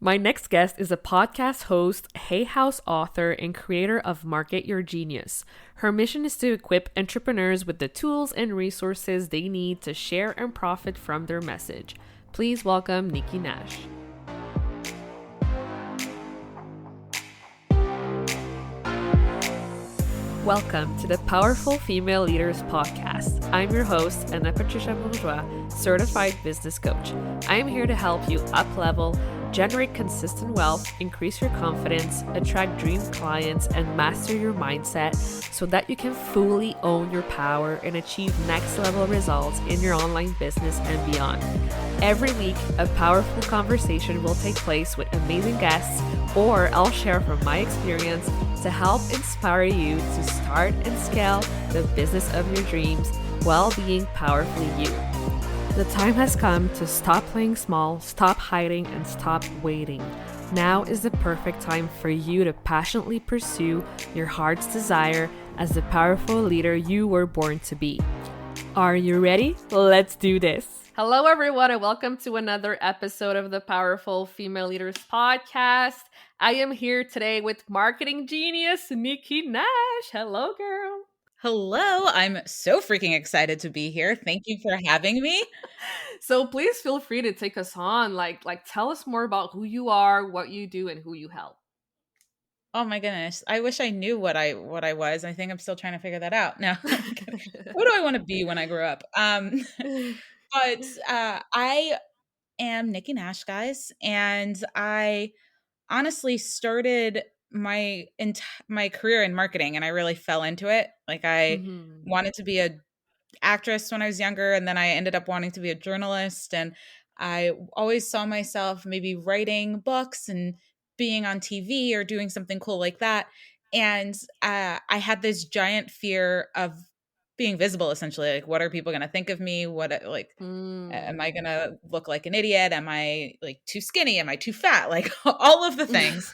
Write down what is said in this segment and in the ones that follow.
My next guest is a podcast host, Hay House author, and creator of Market Your Genius. Her mission is to equip entrepreneurs with the tools and resources they need to share and profit from their message. Please welcome Nikki Nash. Welcome to the Powerful Female Leaders Podcast. I'm your host, Anna Patricia Bourgeois, certified business coach. I am here to help you up-level, generate consistent wealth, increase your confidence, attract dream clients, and master your mindset so that you can fully own your power and achieve next level results in your online business and beyond. Every week, a powerful conversation will take place with amazing guests, or I'll share from my experience to help inspire you to start and scale the business of your dreams while being powerfully you. The time has come to stop playing small, stop hiding, and stop waiting. Now is the perfect time for you to passionately pursue your heart's desire as the powerful leader you were born to be. Are you ready? Let's do this. Hello, everyone, and welcome to another episode of the Powerful Female Leaders Podcast. I am here today with marketing genius, Nikki Nash. Hello, girl. Hello, I'm so freaking excited to be here. Thank you for having me. So please feel free to take us on. Like tell us more about who you are, what you do, and who you help. Oh my goodness. I wish I knew what I was. I think I'm still trying to figure that out. Now, what do I want to be when I grow up? I am Nikki Nash, guys, and I honestly started my career in marketing, and I really fell into it. Like I Mm-hmm. wanted to be a actress when I was younger, and then I ended up wanting to be a journalist. And I always saw myself maybe writing books and being on TV or doing something cool like that. And I had this giant fear of being visible, essentially. Like, what are people going to think of me? Am I going to look like an idiot? Am I like too skinny? Am I too fat? Like all of the things.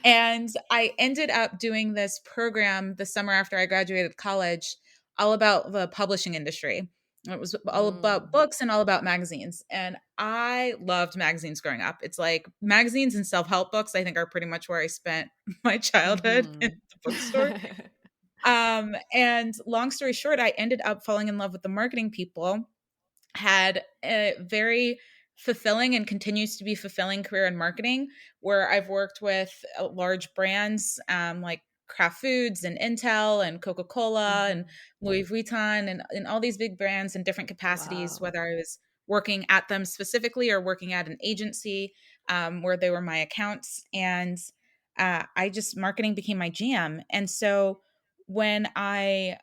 And I ended up doing this program the summer after I graduated college, all about the publishing industry. It was all about books and all about magazines. And I loved magazines growing up. It's like magazines and self help books, I think, are pretty much where I spent my childhood in the bookstore. And long story short, I ended up falling in love with the marketing people, had a very fulfilling and continues to be fulfilling career in marketing, where I've worked with large brands like Kraft Foods and Intel and Coca-Cola and Louis Vuitton and all these big brands in different capacities, Wow. whether I was working at them specifically or working at an agency where they were my accounts. And marketing became my jam. And so when I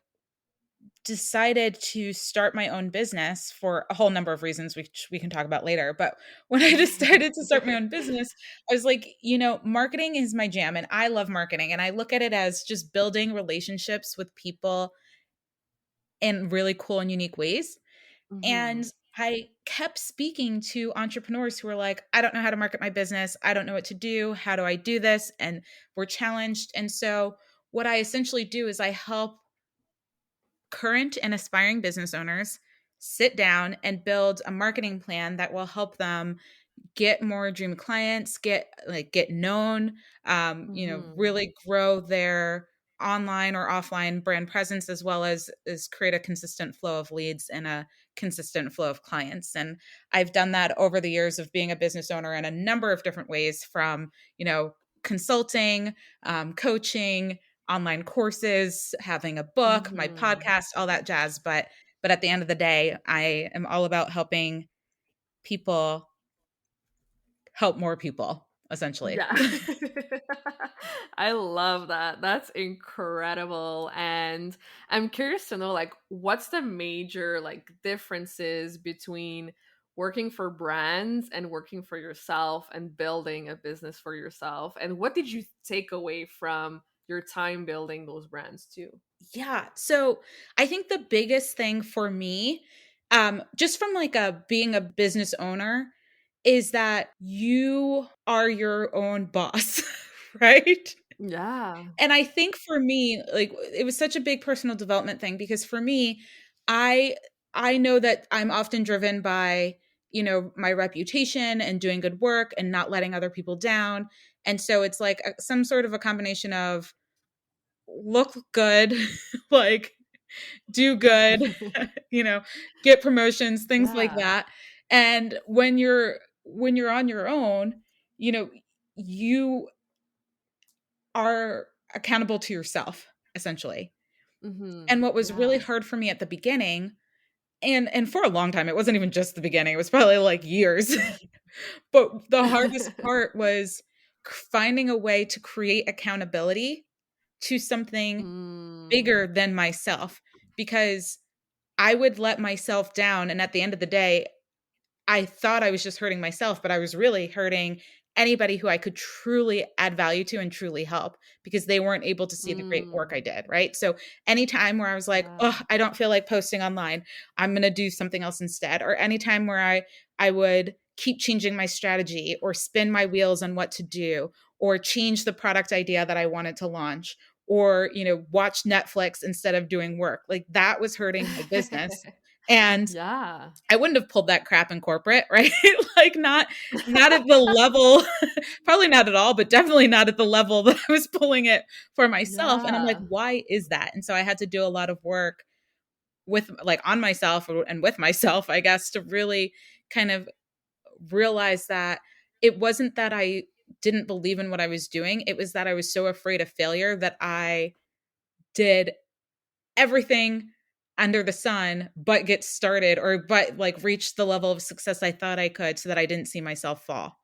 decided to start my own business for a whole number of reasons, which we can talk about later. But when I decided to start my own business, I was like, marketing is my jam and I love marketing. And I look at it as just building relationships with people in really cool and unique ways. And I kept speaking to entrepreneurs who were like, I don't know how to market my business. I don't know what to do. How do I do this? And we're challenged. And so what I essentially do is I help current and aspiring business owners sit down and build a marketing plan that will help them get more dream clients, get known, really grow their online or offline brand presence, as well as create a consistent flow of leads and a consistent flow of clients. And I've done that over the years of being a business owner in a number of different ways, from consulting, coaching, online courses, having a book, my podcast, all that jazz. But at the end of the day, I am all about helping people help more people, essentially. Yeah. I love that. That's incredible. And I'm curious to know, like, what's the major differences between working for brands and working for yourself and building a business for yourself? And what did you take away from your time building those brands too? Yeah. So I think the biggest thing for me, just from like a being a business owner, is that you are your own boss, right? Yeah. And I think for me, like it was such a big personal development thing, because for me, I I know that I'm often driven by my reputation and doing good work and not letting other people down. And so it's like some sort of a combination of look good, like do good, you know, get promotions, things like Yeah. that. And when you're on your own, you know, you are accountable to yourself essentially. And what was really Yeah. hard for me at the beginning, and for a long time, it wasn't even just the beginning, it was probably like years. But the hardest part was finding a way to create accountability to something Mm. bigger than myself, because I would let myself down, and at the end of the day, I thought I was just hurting myself, but I was really hurting anybody who I could truly add value to and truly help, because they weren't able to see the great work I Mm. did, right? So anytime where I was like, Yeah. "Oh, I don't feel like posting online. I'm going to do something else instead." Or anytime where I would keep changing my strategy or spin my wheels on what to do or change the product idea that I wanted to launch or, watch Netflix instead of doing work. Like that was hurting my business. And Yeah. I wouldn't have pulled that crap in corporate, right? Like not at the level, probably not at all, but definitely not at the level that I was pulling it for myself. And I'm like, Yeah. why is that? And so I had to do a lot of work with like on myself and with myself, I guess, to really kind of realize that it wasn't that I didn't believe in what I was doing. It was that I was so afraid of failure that I did everything under the sun but get started or but like reach the level of success I thought I could so that I didn't see myself fall.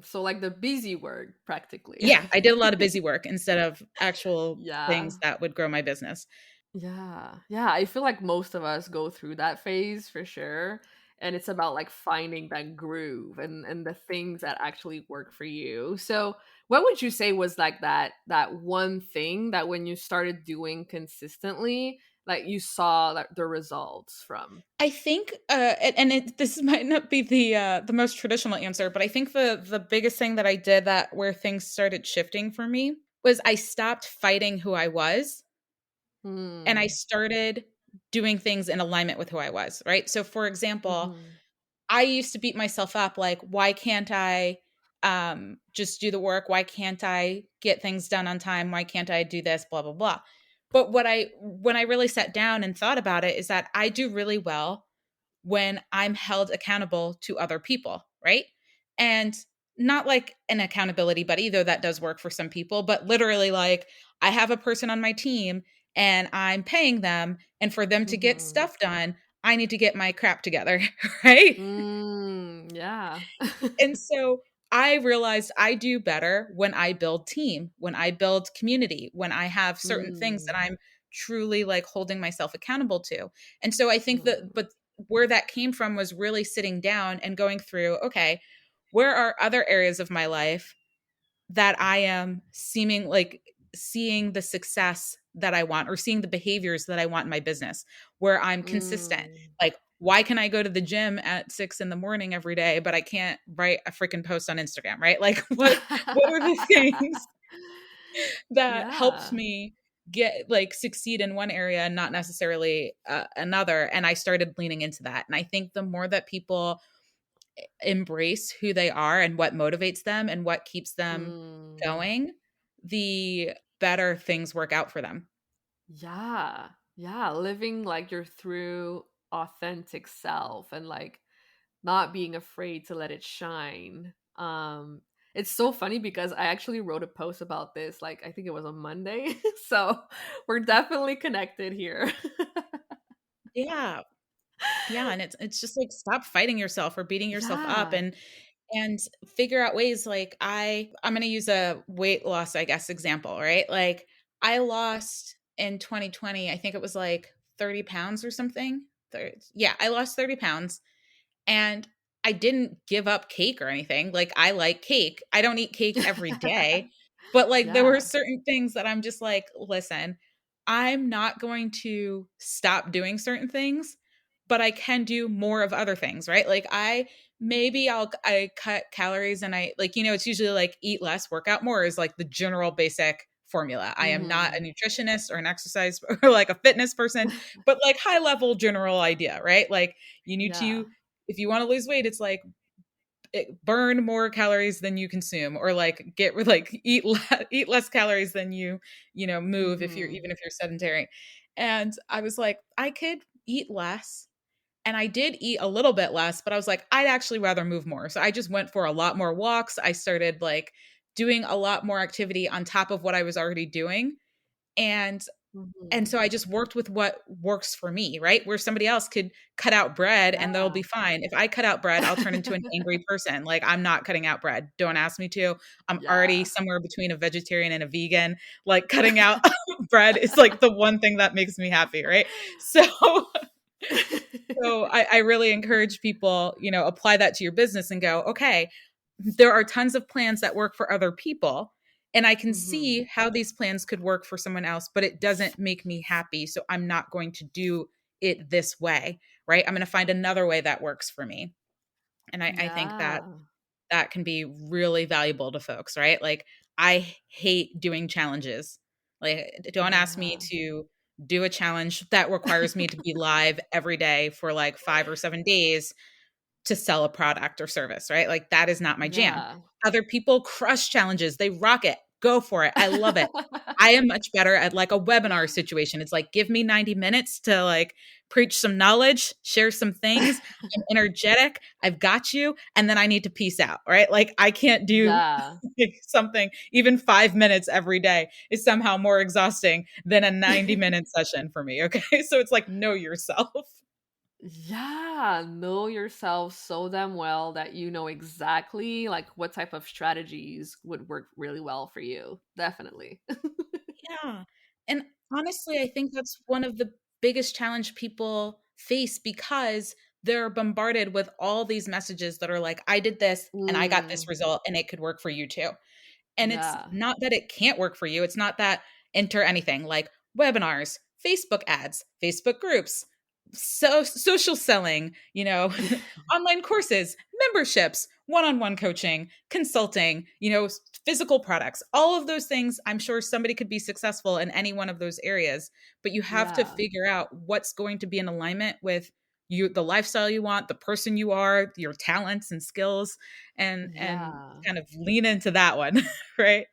So like the busy work practically. Yeah, I did a lot of busy work instead of actual Yeah. things that would grow my business. Yeah. Yeah, I feel like most of us go through that phase for sure. And it's about like finding that groove and the things that actually work for you. So, what would you say was like that one thing that when you started doing consistently, like you saw like the results from? I think, this might not be the most traditional answer, but I think the biggest thing that I did that where things started shifting for me was I stopped fighting who I was and I Hmm. started doing things in alignment with who I was, right? So for example, Mhm. I used to beat myself up like, why can't I just do the work? Why can't I get things done on time? Why can't I do this? Blah, blah, blah. But when I really sat down and thought about it is that I do really well when I'm held accountable to other people, right? And not like an accountability buddy, though that does work for some people, but literally like I have a person on my team and I'm paying them. And for them to get Mhm. stuff done, I need to get my crap together, right? Yeah. And so I realized I do better when I build team, when I build community, when I have certain things that Mm. I'm truly like holding myself accountable to. And so I think that, Mhm. but where that came from was really sitting down and going through, okay, where are other areas of my life that I am seeming like seeing the success that I want or seeing the behaviors that I want in my business where I'm consistent. Mm. Like, why can I go to the gym at 6 in the morning every day, but I can't write a freaking post on Instagram, right? Like what are the things that helps Yeah. me get like succeed in one area and not necessarily another? And I started leaning into that. And I think the more that people embrace who they are and what motivates them and what keeps them Mm. going, the better things work out for them. Yeah. Yeah, living like your true authentic self and like not being afraid to let it shine. It's so funny because I actually wrote a post about this like I think it was on Monday. So, we're definitely connected here. Yeah. Yeah, and it's just like stop fighting yourself or beating yourself up Yeah. and figure out ways like I'm going to use a weight loss I guess example, right? Like I lost in 2020, I think it was like 30 pounds or something. Yeah, I lost 30 pounds. And I didn't give up cake or anything. Like, I like cake. I don't eat cake every day, but, like, there were Yeah. certain things that I'm just like, "Listen, I'm not going to stop doing certain things, but I can do more of other things," right? Like, I cut calories and I like, it's usually like eat less, work out more is like the general basic formula. I am not a Mhm. nutritionist or an exercise or like a fitness person, but like high level general idea, right? Like you need Yeah. to, if you want to lose weight, it's like burn more calories than you consume, or like eat less calories than you move, if you're, Mhm. even if you're sedentary. And I was like, I could eat less, and I did eat a little bit less, but I was like, I'd actually rather move more. So I just went for a lot more walks. I started like doing a lot more activity on top of what I was already doing. And Mhm. so I just worked with what works for me, right? Where somebody else could cut out bread and they'll Yeah. be fine. If I cut out bread, I'll turn into an angry person. Like, I'm not cutting out bread. Don't ask me to. I'm already Yeah. somewhere between a vegetarian and a vegan. Like, cutting out bread is like the one thing that makes me happy, right? So I really encourage people, apply that to your business and go, okay, there are tons of plans that work for other people. And I can Mhm. see how these plans could work for someone else, but it doesn't make me happy. So I'm not going to do it this way, right? I'm going to find another way that works for me. And I think that Yeah. that can be really valuable to folks, right? Like, I hate doing challenges. Like, don't ask me Yeah. to do a challenge that requires me to be live every day for like 5 or 7 days to sell a product or service, right? Like, that is not my jam. Yeah. Other people crush challenges. They rock it. Go for it. I love it. I am much better at like a webinar situation. It's like, give me 90 minutes to like preach some knowledge, share some things. I'm energetic. I've got you. And then I need to peace out, right? Like, I can't do Yeah. like something, even 5 minutes every day is somehow more exhausting than a 90-minute session for me. Okay. So it's like, know yourself. Yeah, know yourself so damn well that you know exactly like what type of strategies would work really well for you. Definitely. Yeah. And honestly, I think that's one of the biggest challenge people face, because they're bombarded with all these messages that are like, I did this and I got this Mm, result and it could work for you too. And it's yeah. not that it can't work for you. It's not that, enter anything like webinars, Facebook ads, Facebook groups, social selling, online courses, memberships, one-on-one coaching, consulting, physical products. All of those things, I'm sure somebody could be successful in any one of those areas, but you have to Yeah. figure out what's going to be in alignment with you, the lifestyle you want, the person you are, your talents and skills, and Yeah. kind of lean into that one, right?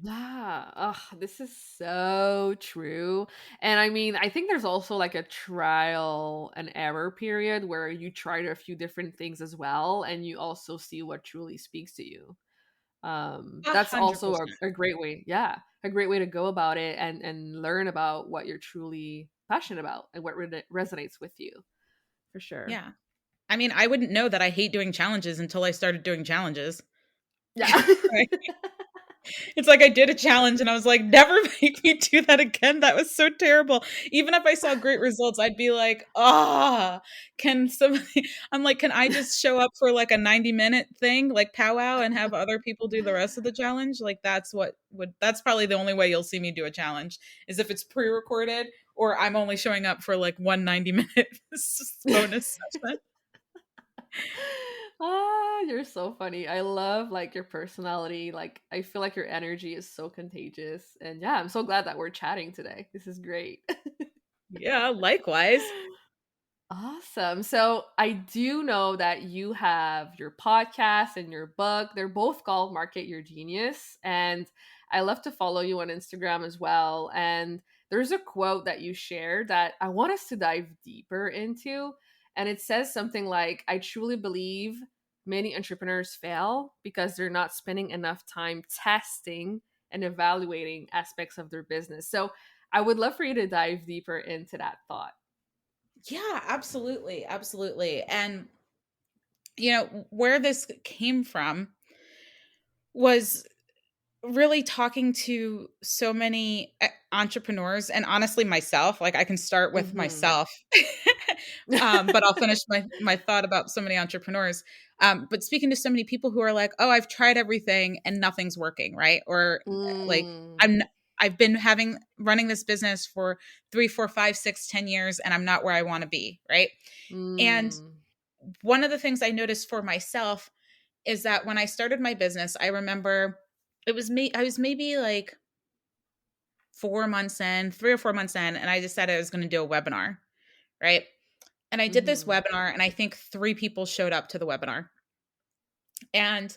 Yeah. Ugh, this is so true. And I mean, I think there's also like a trial and error period where you try a few different things as well and you also see what truly speaks to you. A That's hundred also percent. a great way, yeah, a great way to go about it and learn about what you're truly passionate about and what resonates with you, for sure. Yeah. I mean, I wouldn't know that I hate doing challenges until I started doing challenges. Yeah. Right? It's like I did a challenge and I was like, never make me do that again. That was so terrible. Even if I saw great results, I'd be like, ah, can somebody, I'm like, can I just show up for like a 90-minute thing, like powwow, and have other people do the rest of the challenge? Like, that's probably the only way you'll see me do a challenge, is if it's pre recorded or I'm only showing up for like one 90-minute bonus session. Ah, you're so funny. I love like your personality. Like I feel like your energy is so contagious. And yeah, I'm so glad that we're chatting today. This is great. Yeah, likewise. Awesome. So I do know that you have your podcast and your book. They're both called Market Your Genius. And I love to follow you on Instagram as well. And there's a quote that you shared that I want us to dive deeper into. And it says something like, I truly believe many entrepreneurs fail because they're not spending enough time testing and evaluating aspects of their business. So I would love for you to dive deeper into that thought. Yeah, absolutely. Absolutely. And, where this came from was really talking to so many entrepreneurs, and honestly myself. Like, I can start with Hmm. myself. But I'll finish my thought about so many entrepreneurs. But speaking to so many people who are like, oh, I've tried everything and nothing's working, right? Or like, Mm, i'm I've been having running this business for 3, 4, 5, 6, 10 years and I'm not where I want to be, right? And mm, one of the things I noticed for myself is that when I started my business, I remember it was me. I was maybe like 4 months in, 3 or 4 months in, and I decided I was going to do a webinar, right? And I did this Mhm. webinar, and I think 3 people showed up to the webinar. And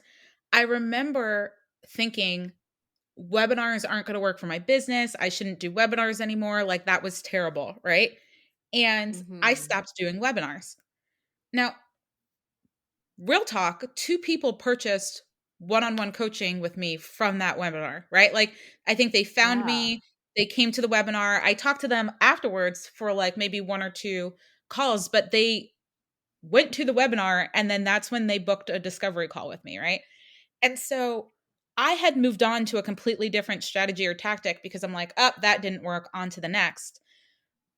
I remember thinking, webinars aren't going to work for my business. I shouldn't do webinars anymore. Like, that was terrible, right? And I Mhm. stopped doing webinars. Now, real talk, 2 people purchased one-on-one coaching with me from that webinar, right? Like, I think they found Yeah. me, they came to the webinar. I talked to them afterwards for like maybe 1 or 2 calls, but they went to the webinar, and then that's when they booked a discovery call with me, right? And so I had moved on to a completely different strategy or tactic because I'm like, "Oh, that didn't work, on to the next."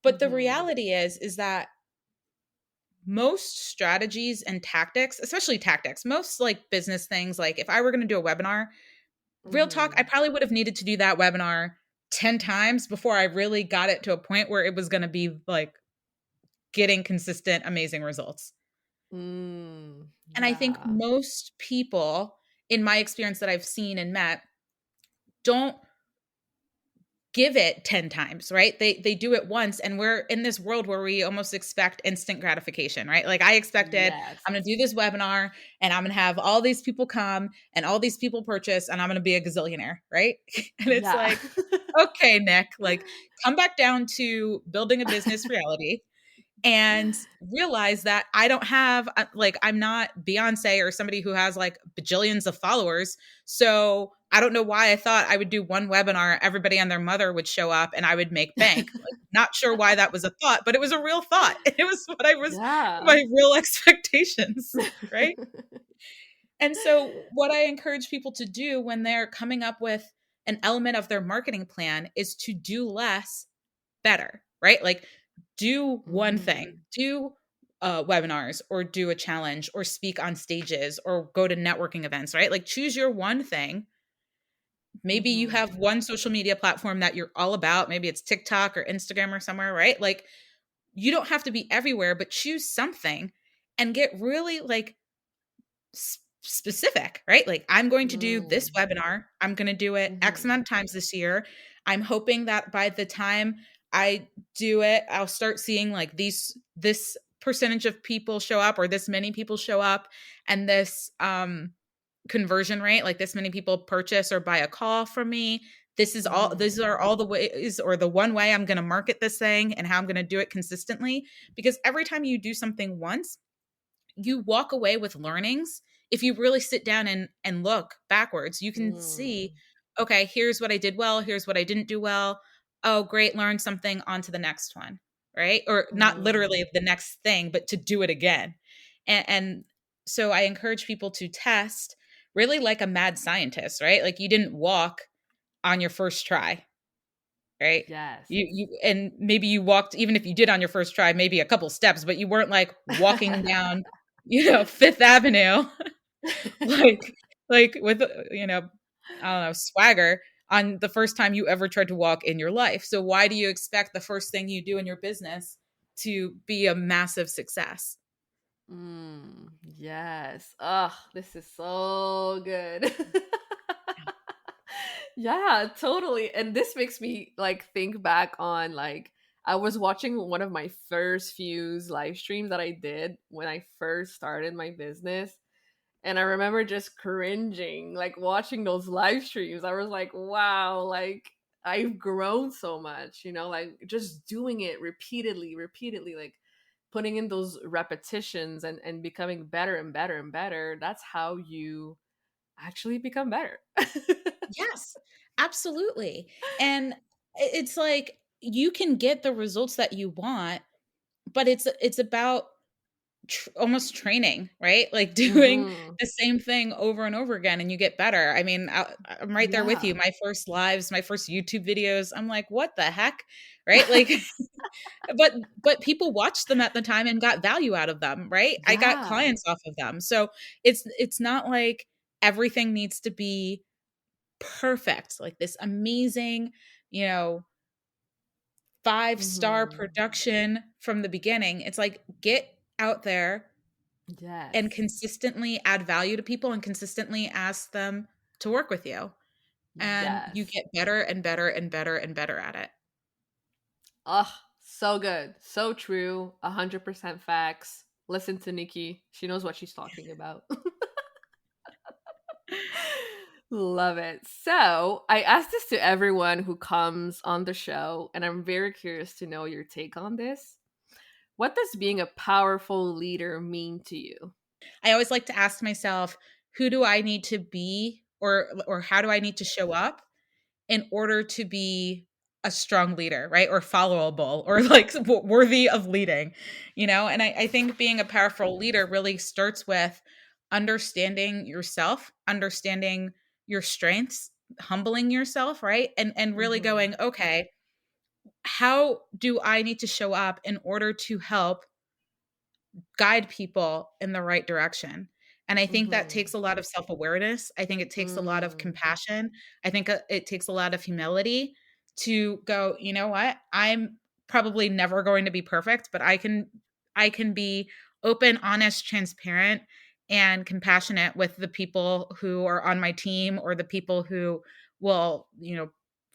But the Mhm. reality is that most strategies and tactics, especially tactics, most like business things, like if I were going to do a webinar, real talk, I Mhm. probably would have needed to do that webinar 10 times before I really got it to a point where it was going to be like getting consistent, amazing results. Mm. And I think Yeah. most people, in my experience that I've seen and met, don't give it 10 times, right? They do it once, and we're in this world where we almost expect instant gratification, right? Like, I expected, Yes. I'm going to do this webinar, and I'm going to have all these people come and all these people purchase, and I'm going to be a gazillionaire, right? And it's Yeah. like, okay, Nick, like, come back down to building a business reality and realize that I don't have like, I'm not Beyonce or somebody who has like bajillions of followers. So I don't know why I thought I would do one webinar, everybody and their mother would show up and I would make bank. Like, not sure why that was a thought, but it was a real thought. It was what I was, Yeah. my real expectations, right? And so what I encourage people to do when they're coming up with an element of their marketing plan is to do less better, right? Like, do one thing, Mhm. do webinars or do a challenge or speak on stages or go to networking events, right? Like, choose your one thing. Maybe you Mhm. have one social media platform that you're all about. Maybe it's TikTok or Instagram or somewhere, right? Like, you don't have to be everywhere, but choose something and get really like specific, right? Like, I'm going to do this Mm. webinar. I'm going to do it X Mhm. amount of times this year. I'm hoping that by the time I do it, I'll start seeing like this percentage of people show up, or this many people show up, and this conversion rate, like this many people purchase or buy a call from me. These Mhm. are all the ways, or the one way I'm going to market this thing and how I'm going to do it consistently, because every time you do something once, you walk away with learnings. If you really sit down and look backwards, you can see, Mm. okay, here's what I did well, here's what I didn't do well. Oh, great, learn something, on to the next one, right? Or not literally Mm. the next thing, but to do it again. And so I encourage people to test really like a mad scientist, right? Like, you didn't walk on your first try, right? Yes. You and maybe you walked, even if you did on your first try, maybe a couple steps, but you weren't like walking down, Fifth Avenue, like with, I don't know, swagger on the first time you ever tried to walk in your life. So why do you expect the first thing you do in your business to be a massive success? Mm. Yes. Ugh, this is so good. Yeah, totally. And this makes me like think back on like I was watching one of my first few live streams that I did when I first started my business. And I remember just cringing, like watching those live streams. I was like, wow, like I've grown so much, like just doing it repeatedly, repeatedly, like putting in those repetitions and becoming better and better and better. That's how you actually become better. Yes, absolutely. And it's like, you can get the results that you want, but it's about almost training, right? Like, doing Hmm. the same thing over and over again, and you get better. I mean, I'm right there with Yeah. you. My first lives, my first YouTube videos, I'm like, what the heck, right? Like, but people watched them at the time and got value out of them, right? I got Yeah. clients off of them. So it's not like everything needs to be perfect, like this amazing, you know, 5-star Hmm. production from the beginning. It's like, get out there and Yes. consistently add value to people and consistently ask them to work with you. and you Yes. get better and better and better and better at it. Oh, so good. So true. 100% facts. Listen to Nikki. She knows what she's talking about. Love it. So, I ask this to everyone who comes on the show, and I'm very curious to know your take on this. What does being a powerful leader mean to you? I always like to ask myself, who do I need to be, or how do I need to show up in order to be a strong leader, right? Or followable, or like worthy of leading, And I think being a powerful leader really starts with understanding yourself, understanding your strengths, humbling yourself, right? And really Mm-hmm. going, okay, how do I need to show up in order to help guide people in the right direction? And I think that Mm-hmm. takes a lot of self-awareness. I think it takes a lot of Mm. compassion. I think it takes a lot of humility to go, you know what? I'm probably never going to be perfect, but I can be open, honest, transparent, and compassionate with the people who are on my team, or the people who will,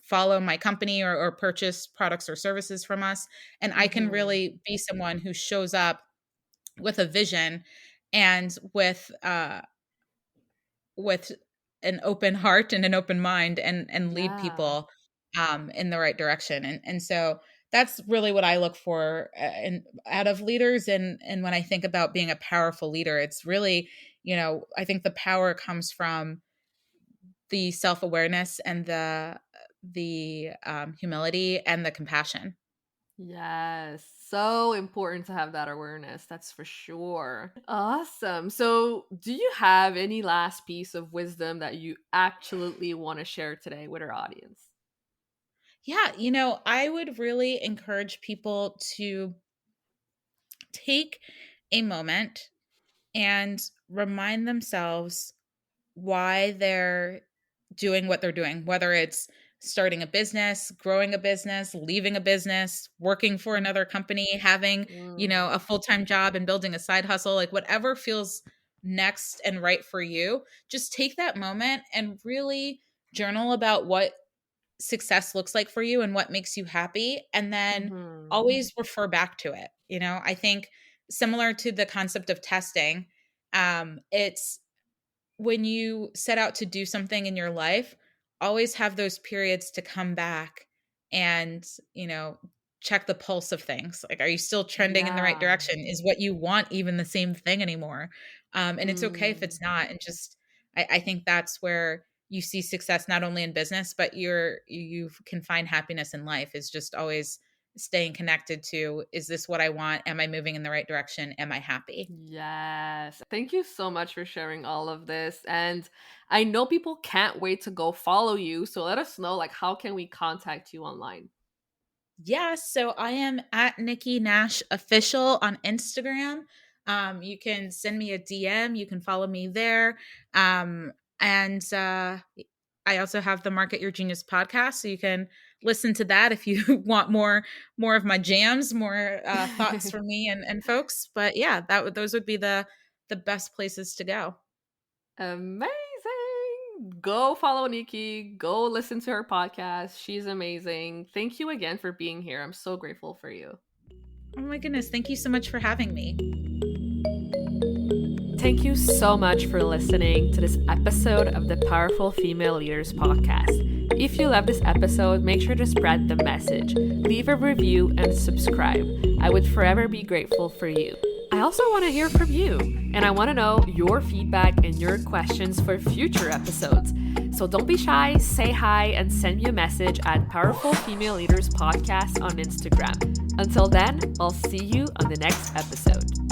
follow my company, or purchase products or services from us. And I can Mm-hmm. really be someone who shows up with a vision, and with an open heart and an open mind, and lead Yeah. people in the right direction. And so that's really what I look for in out of leaders. And when I think about being a powerful leader, it's really, I think the power comes from the self-awareness, and the humility and the compassion. Yes. So important to have that awareness. That's for sure. Awesome. So, do you have any last piece of wisdom that you absolutely want to share today with our audience? Yeah, I would really encourage people to take a moment and remind themselves why they're doing what they're doing, whether it's starting a business, growing a business, leaving a business, working for another company, having, Mm. a full-time job and building a side hustle, like whatever feels next and right for you. Just take that moment and really journal about what success looks like for you and what makes you happy, and then Mhm. always refer back to it. I think similar to the concept of testing, it's when you set out to do something in your life, always have those periods to come back and, check the pulse of things. Like, are you still trending in the right Yeah. direction? Is what you want even the same thing anymore? And it's okay if Mm. it's not. And just, I think that's where you see success, not only in business, but you can find happiness in life, is just always staying connected to, is this what I want? Am I moving in the right direction? Am I happy? Yes. Thank you so much for sharing all of this. And I know people can't wait to go follow you. So let us know, like, how can we contact you online? Yes, so I am at Nikki Nash Official on Instagram. You can send me a DM. You can follow me there. And I also have the Market Your Genius podcast, so you can listen to that if you want more of my jams, more thoughts from me and folks. But yeah, those would be the best places to go. Amazing. Go follow Nikki. Go listen to her podcast. She's amazing. Thank you again for being here. I'm so grateful for you. Oh my goodness, thank you so much for having me. Thank you so much for listening to this episode of the Powerful Female Leaders podcast. If you love this episode, make sure to spread the message, leave a review, and subscribe. I would forever be grateful for you. I also want to hear from you, and I want to know your feedback and your questions for future episodes. So don't be shy, say hi, and send me a message at Powerful Female Leaders Podcast on Instagram. Until then, I'll see you on the next episode.